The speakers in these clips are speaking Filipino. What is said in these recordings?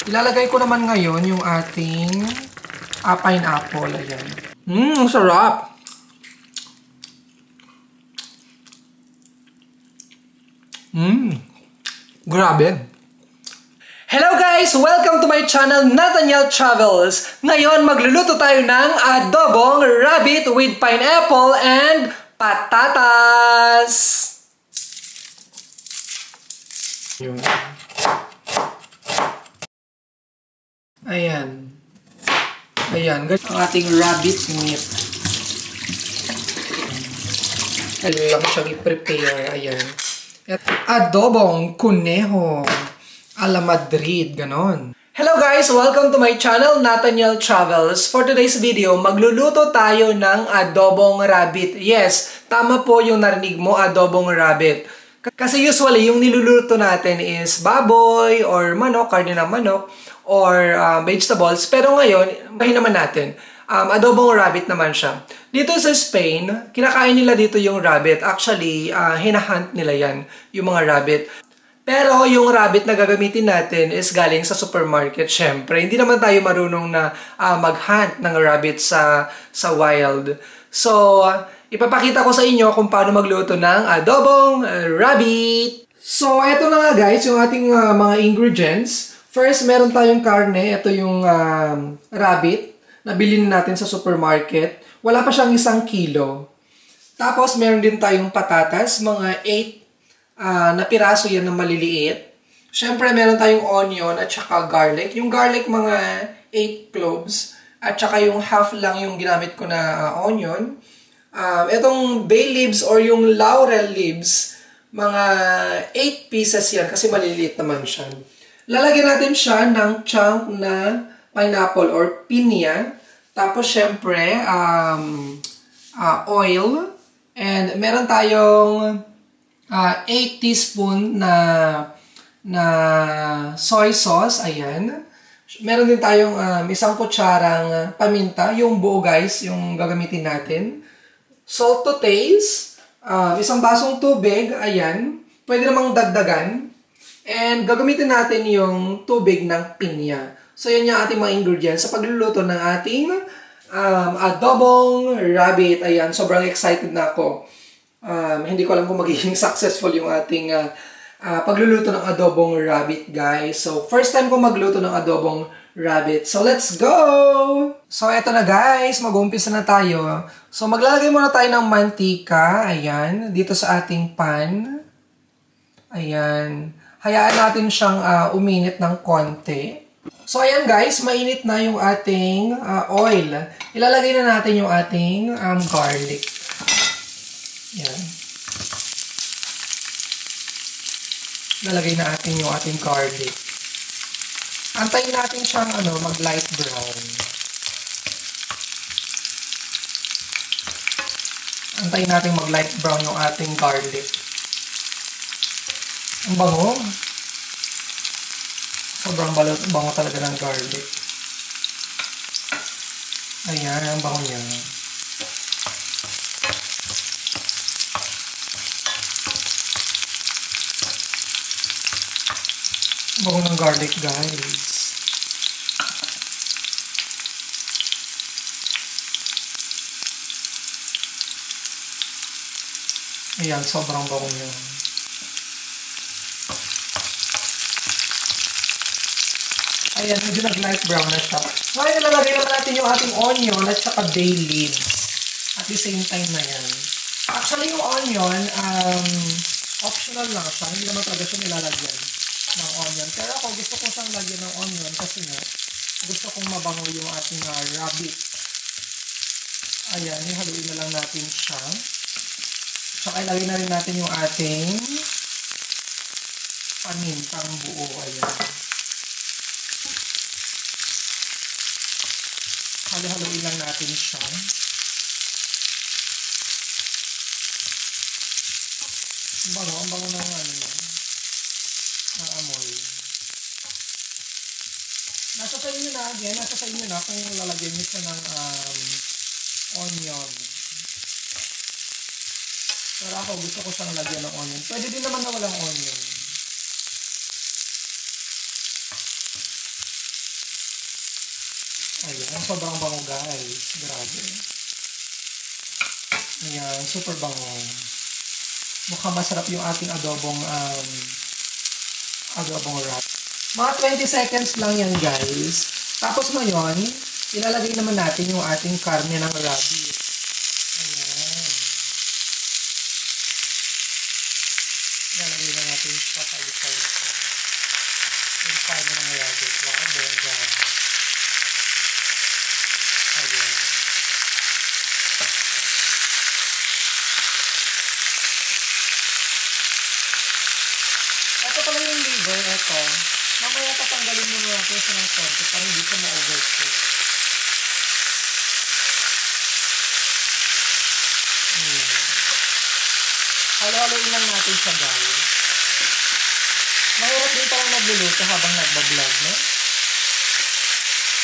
Ilalagay ko naman ngayon yung ating pineapple. Ayan. Ang sarap! Grabe! Hello guys! Welcome to my channel, Nathaniel Travels. Ngayon, magluluto tayo ng adobong rabbit with pineapple and patatas. Yun. Ayan. Ayan. Ang ating rabbit meat. Alam ko siyang i-prepare. Ayan. At adobong kuneho a la Madrid, ganon. Hello guys! Welcome to my channel, Nathaniel Travels. For today's video, magluluto tayo ng adobong rabbit. Yes, tama po yung narinig mo, adobong rabbit. Kasi usually, yung niluluto natin is baboy or manok, karne ng manok, or vegetables. Pero ngayon, bahin naman natin. Adobong rabbit naman siya. Dito sa Spain, kinakain nila dito yung rabbit. Actually, hinahunt nila yan, yung mga rabbit. Pero yung rabbit na gagamitin natin is galing sa supermarket, syempre. Hindi naman tayo marunong na mag-hunt ng rabbit sa wild. So, ipapakita ko sa inyo kung paano magluto ng adobong rabbit. So, eto na nga guys, yung ating mga ingredients. First, meron tayong karne. Ito yung rabbit na bilhin natin sa supermarket. Wala pa siyang 1 kilo. Tapos, meron din tayong patatas, mga 8 na piraso yan na maliliit. Siyempre, meron tayong onion at saka garlic. Yung garlic, mga 8 cloves. At saka yung half lang yung ginamit ko na onion. Itong bay leaves or yung laurel leaves, mga 8 pieces yan kasi maliliit naman siya. Lalagyan natin siya ng chunk na pineapple or pinya. Tapos, siyempre, oil. And meron tayong 8 teaspoon na soy sauce, ayan. Meron din tayong 1 kutsarang paminta, yung buo guys, yung gagamitin natin. Salt to taste, 1 basong tubig, ayan. Pwede namang dagdagan. And gagamitin natin yung tubig ng pinya. So yan yung ating mga ingredients sa pagluluto ng ating adobong rabbit. Ayan, sobrang excited na ako. Hindi ko alam kung magiging successful yung ating pagluluto ng adobong rabbit, guys. So, first time ko magluto ng adobong rabbit. So, let's go! So, eto na guys. Mag-uumpisa na tayo. So, maglalagay muna tayo ng mantika. Ayan. Dito sa ating pan. Ayan. Hayaan natin siyang uminit ng konti. So, ayan guys. Mainit na yung ating oil. Ilalagay na natin yung ating garlic. Yan. Lalagay na natin yung ating garlic. Antayin natin siyang mag-light brown. Antayin natin mag-light brown yung ating garlic. Ang bango. Sobrang bango talaga ng garlic. Ayan, ang bango niya. Bango ng garlic, guys. Ayan, sobrang bango niya. Ayan, medyo nag-light brown na siya. Ngayon, ilalagay naman natin yung ating onion at saka bay leaves. At the same time na yan. Actually, yung onion, optional lang siya. Hindi naman talaga siya nilalagyan ng onion. Pero ako gusto ko siyang lagyan ng onion kasi nga gusto kong mabango yung ating rabbit. Ayan, haluin na lang natin siya. Tsaka ilagay na rin natin yung ating pamintang buo. Ayan. Haluin lang natin siya. Ang bango ng amoy. Nasa sa inyo na, again, nasa sa inyo na kung lalagyan nyo siya ng onion. Pero ako, gusto ko siyang lagyan ng onion. Pwede din naman na walang onion. Ayan, sobrang bango guys. Grabe. Ayan, super bango. Mukhang masarap yung ating adobong rabbit. Mga 20 seconds lang yan guys. Tapos ngayon, ilalagay naman natin yung ating karne ng rabbit. Ayan. Ilalagay na natin siya kalisa-lisa. Yung karne ng rabbit. Wow, bongga. Ayan. Ito pala yung liver, ito. Mamaya tatanggalin mo natin siya ng konti para hindi siya ma-overcook. Halo-haloin lang natin siya guys. Mahirap din palang nagluluto habang nagbablog, no?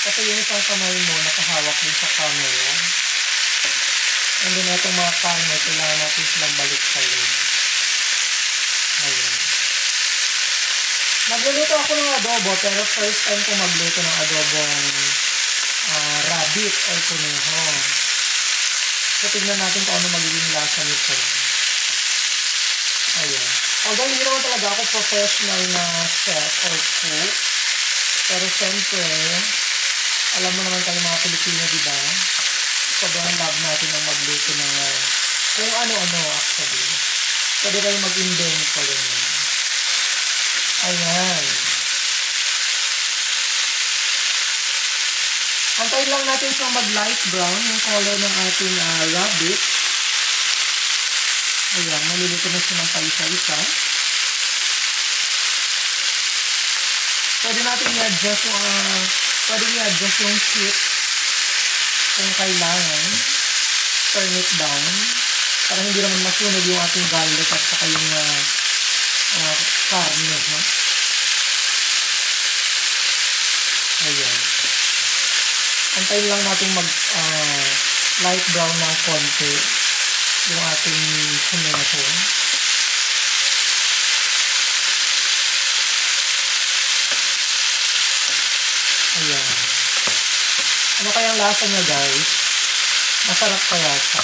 Kasi yung isang kamay mo nakahawak din sa camera. And then itong mga karne, kailangan natin silang balik-balik. Ayan. Nagluluto ako ng adobo, pero first time ko magluto ng adobong rabbit or kuneho. So, tignan natin kung ano magiging lasa nito. Ayan. Although hindi naman talaga ako professional na chef or cook, pero siyempre, alam mo naman tayo mga Pilipino, diba? Sobrang love natin ang magluto ng kung ano-ano actually. Pwede tayong mag-invent pa ganyan. Ayan. Antayin lang natin siyang mag-light brown yung color ng ating rabbit. Ayan, maluluto na siya ng paisa-isa. Pwede natin i-adjust yung heat kung kailangan. Turn it down. Para hindi naman masunog yung ating garlic at saka yung karne. No? Ayan. Antayin lang natin light brown ng konti yung ating kuneho. Ayan. Ano kayang lasa niya guys? Masarap kaya siya.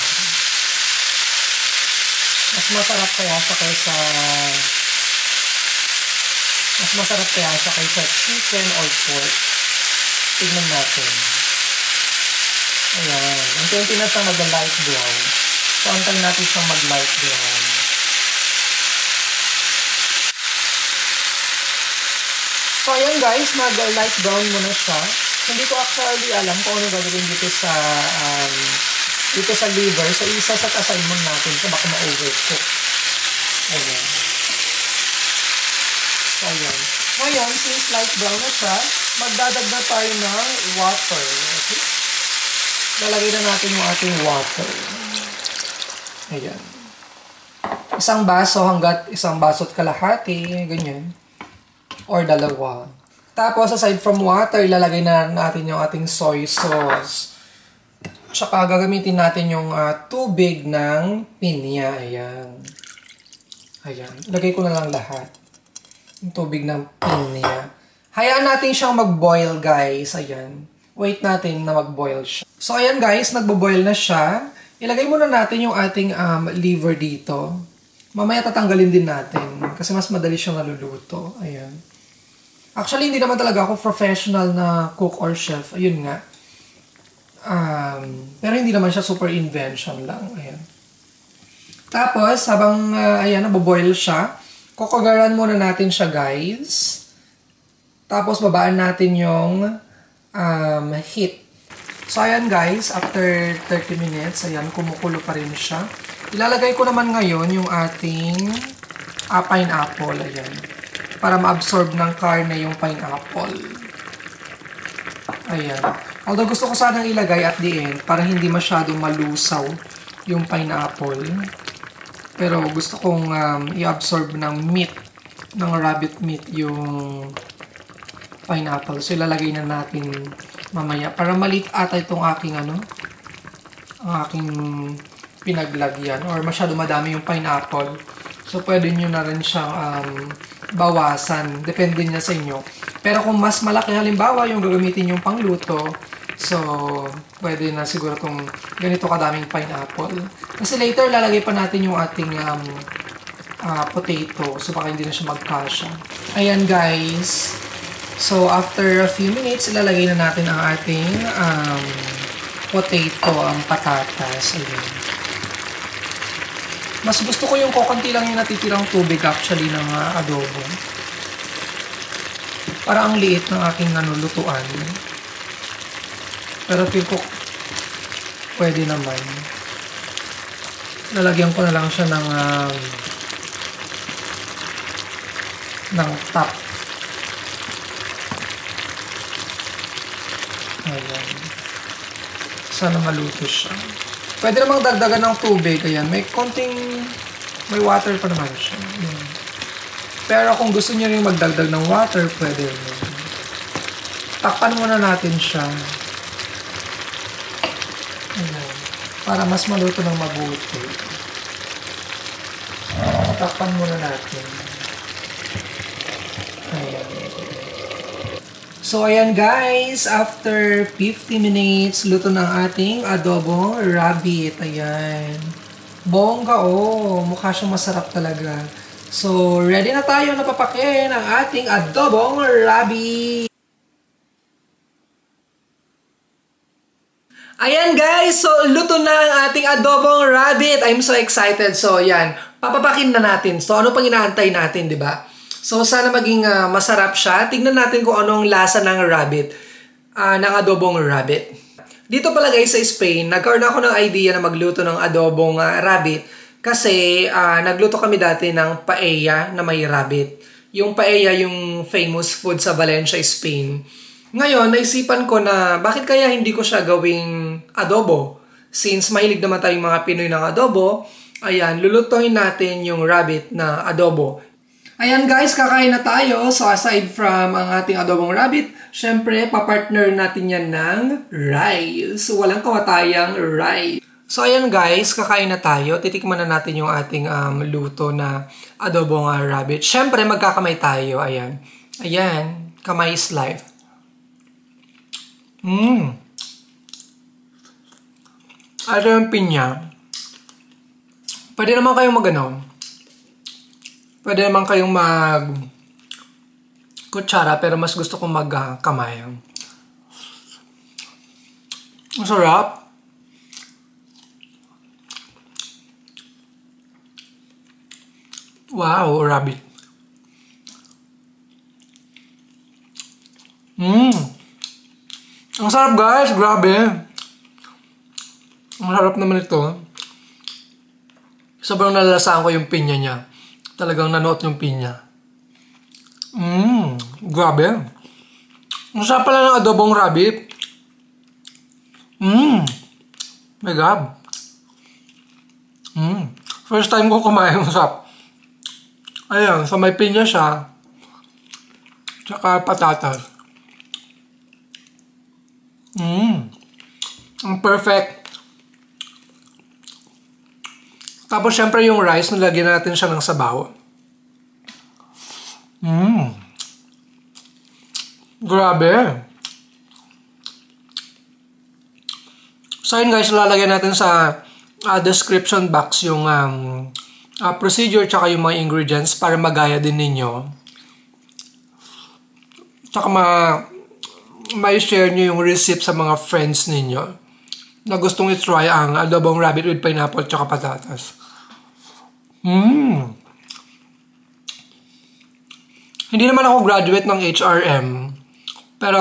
Mas masarap kaya siya kaysa chicken or pork. Tignan natin. Ayan. Unti-unti na siya mag-light brown. So, antayin natin siyang mag-light brown. So, ayan guys, mag-light brown muna siya. Hindi ko actually alam kung ano gagawin dito sa liver. So, isa-set aside muna natin siya. Baka ma-overcook. Ayan. So, ayan. Ngayon, since light brown na siya, magdadagdag na tayo ng water. Okay? Lalagay na natin yung ating water. Ayan. Isang baso hanggat isang baso't kalahati. Ganyan. Or dalawa. Tapos, aside from water, ilalagay na natin yung ating soy sauce. Tsaka, gagamitin natin yung tubig ng pinya. Ayan. Ayan. Ilagay ko na lang lahat. Yung tubig ng pinya. Hayaan natin siyang mag-boil, guys. Ayan. Wait natin na mag-boil siya. So, ayan guys, nagbo-boil na siya. Ilagay muna natin yung ating liver dito. Mamaya tatanggalin din natin. Kasi mas madali siyang naluluto. Ayan. Actually, hindi naman talaga ako professional na cook or chef. Ayun nga. Pero hindi naman siya super invention lang. Ayan. Tapos, habang ayan, naboboil siya, kukugaran muna natin siya, guys. Tapos, babaan natin yung heat. So, ayan guys, after 30 minutes, ayan, kumukulo pa rin siya. Ilalagay ko naman ngayon yung ating pineapple, ayan. Para ma-absorb ng karne yung pineapple. Ayan. Although gusto ko sanang ilagay at the end para hindi masyadong malusaw yung pineapple. Pero gusto kong i-absorb ng meat, ng rabbit meat yung pineapple. So ilalagay na natin mamaya. Para maliit ata itong aking ang aking pinaglagyan. Or masyado madami yung pineapple. So pwede nyo na rin siyang bawasan. Depende niya sa inyo. Pero kung mas malaki halimbawa yung gagamitin yung pangluto, So, pwede na siguro itong ganito kadaming pineapple. Kasi later, lalagay pa natin yung ating potato. So, baka hindi na siya magkasya. Ayan, guys. So, after a few minutes, ilalagay na natin ang ating potato, ang patatas. Ayan. Mas gusto ko yung kukunti lang yung natitirang tubig actually ng adobo. Para ang liit ng aking lutuan. Pero feel ko pwede naman. Lalagyan ko na lang siya ng top. Ayan. Sana maluto siya. Pwede namang dagdagan ng tubig. Ayan. May water pa naman siya. Ayan. Pero kung gusto niyo rin magdagdag ng water, pwede rin. Takpan muna natin siya. Ayan. Para mas maluto ng mabuti. Takpan muna natin. Ayan. So, ayan guys. After 50 minutes, luto ng ating adobo rabbit. Ayan. Bongga oh. Mukha siyang masarap talaga. So, ready na tayo na papakin ang ating adobong rabbit. Ayan guys, so luto na ang ating adobong rabbit. I'm so excited. So yan, papapakin na natin. So ano pang inaantay natin, di ba? So sana maging masarap siya. Tingnan natin kung anong lasa ng rabbit, ng adobong rabbit. Dito pala guys sa Spain, nagkaroon ako ng idea na magluto ng adobong rabbit. Kasi nagluto kami dati ng paella na may rabbit. Yung paella, yung famous food sa Valencia, Spain. Ngayon, naisipan ko na bakit kaya hindi ko siya gawing adobo? Since mahilig naman tayong mga Pinoy ng adobo, ayan, lulutuin natin yung rabbit na adobo. Ayan guys, kakain na tayo. So aside from ang ating adobong rabbit, syempre, papartner natin yan ng rice. So walang kawatayang rice. So ayan guys, kakain na tayo. Titikman na natin yung ating luto na adobong rabbit. Syempre, magkakamay tayo. Ayan. Ayan, kamay is life. Ito yung pinya. Pwede naman kayong pwede naman kayong kutsara, pero mas gusto kong kamay. Masarap. Wow, rabbit. Ang sarap guys, grabe. Ang sarap naman ito. Sobrang nalalasaan ko yung pinya niya. Talagang nanuot yung pinya. Grabe. Ang sarap pala ng adobong rabbit. My God. First time ko kumain, masarap. Ayan, so may pinya siya. Tsaka patatas. Ang perfect. Tapos syempre yung rice, nalagyan natin siya ng sabaw. Grabe. So yun guys, lalagyan natin sa description box yung procedure tsaka yung mga ingredients para magaya din ninyo. Tsaka may share nyo yung recipe sa mga friends ninyo na gustong i-try ang adobong rabbit with pineapple tsaka patatas. Hindi naman ako graduate ng HRM, pero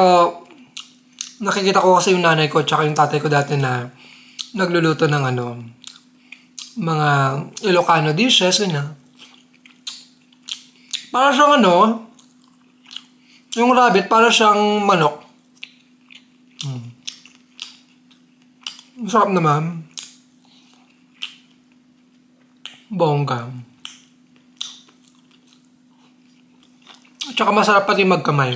nakikita ko kasi yung nanay ko tsaka yung tatay ko dati na nagluluto ng mga Ilocano dishes, ganyan. Para siyang yung rabbit, para siyang manok. Masarap naman. Bongga. At saka masarap pati magkamay.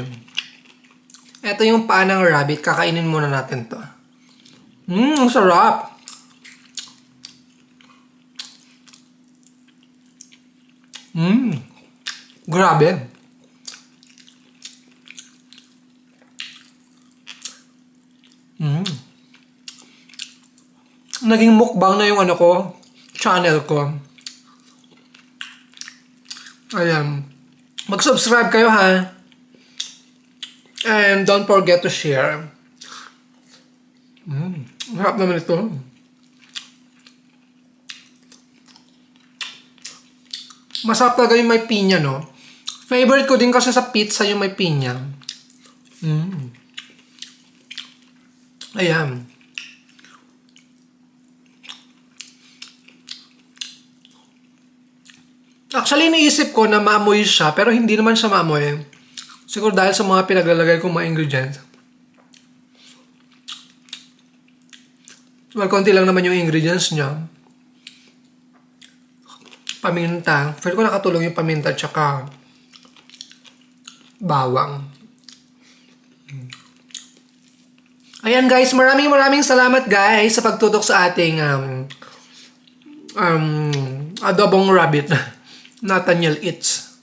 Ito yung paa ng rabbit. Kakainin muna natin to. Ang sarap. Grabe. naging mukbang na yung ano ko, channel ko. Ayan. Mag-subscribe kayo ha. And don't forget to share. Harap naman ito. Masarap talaga yung may pinya, no? Favorite ko din kasi sa pizza yung may pinya. Ayan. Actually, iniisip ko na maamoy siya, pero hindi naman siya maamoy. Siguro dahil sa mga pinaglalagay kong mga ingredients. Well, konti lang naman yung ingredients niya. Paminta. Feel ko nakatulong yung paminta tsaka bawang. Ayan guys, maraming salamat guys sa pagtutok sa ating adobong rabbit. Nathaniel Eats.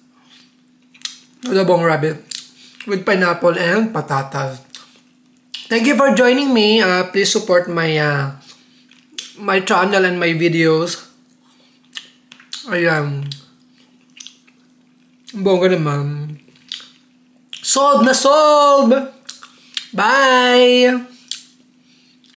Adobong rabbit with pineapple and patatas. Thank you for joining me. Please support my my channel and my videos. Ayan. Bongga naman. Solve na solve! Bye!